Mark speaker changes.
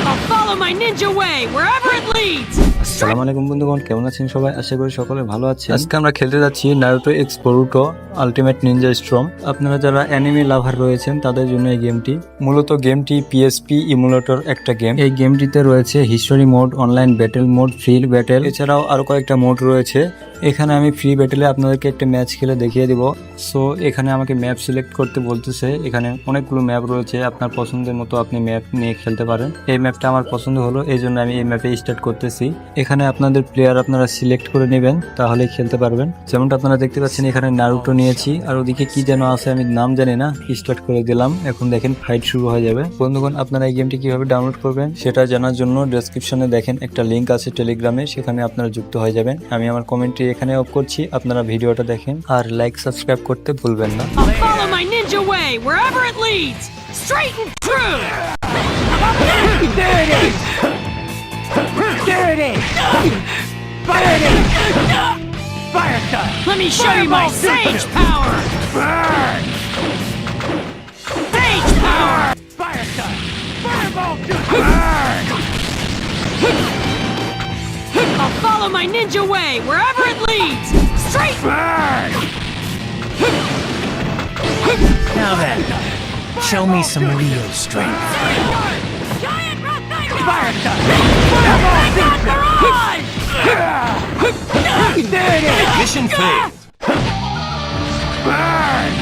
Speaker 1: I'll follow my ninja way wherever it leads.
Speaker 2: আসসালামু আলাইকুম বন্ধুগণ, কেমন আছেন সবাই? আশা করি সকলে ভালো আছেন। আজকে আমরা খেলতে যাচ্ছি Naruto x Boruto ultimate ninja storm. আপনারা যারা অ্যানিমে লাভার রয়েছেন তাদের জন্য এই গেমটি। মূলত গেমটি পিএসপি ইমুলেটর একটা গেম। এই গেমটিতে রয়েছে history mode, online battle mode, free battle, এছাড়াও আরো কয়েকটা মোড রয়েছে। এখানে আমি ফ্রি ব্যাটেলে আপনাদেরকে একটা ম্যাচ খেলে দেখিয়ে দিব। সো এখানে আমাকে ম্যাপ সিলেক্ট করতে বলতেছে। এখানে অনেকগুলো ম্যাপ রয়েছে, আপনার পছন্দের মতো আপনি ম্যাপ নিয়ে খেলতে পারেন। এই ম্যাপটা আমার পছন্দ হলো, এই জন্য আমি এই ম্যাপে স্টার্ট করতেছি। এখানে আপনাদের প্লেয়ার আপনারা সিলেক্ট করে নেবেন, তাহলেই খেলতে পারবেন। যেমনটা আপনারা দেখতে পাচ্ছেন এখানে নারুটো নিয়েছি, আর ওদিকে কি যেন আছে আমি নাম জানি না। স্টার্ট করে দিলাম, এখন দেখেন ফাইট শুরু হয়ে যাবে। বন্ধুগণ, আপনারা এই গেমটি কিভাবে ডাউনলোড করবেন সেটা জানার জন্য ডেসক্রিপশনে দেখেন একটা লিঙ্ক আছে টেলিগ্রামে, সেখানে আপনারা যুক্ত হয়ে যাবেন। আমি আমার কমেন্টটি এখানে অফ করছি, আপনারা ভিডিওটা দেখেন আর লাইক সাবস্ক্রাইব করতে ভুলবেন না।
Speaker 1: I'll follow my ninja way wherever it leads. Straight and true.
Speaker 3: There it is! There it is! Fire it is! Fire cut!
Speaker 1: Let me show you my sage power.
Speaker 3: Burn!
Speaker 1: Sage power.
Speaker 3: Fire cut! Fireball shoot! Burn!
Speaker 1: I'll follow my ninja way wherever it leads. Straight.
Speaker 3: Burn!
Speaker 4: Now then, show me some real strength.
Speaker 1: Giant Red Tiger.
Speaker 3: Fire cut!
Speaker 1: Fireball barrage.
Speaker 3: There it is!
Speaker 4: Mission failed.
Speaker 3: Burn!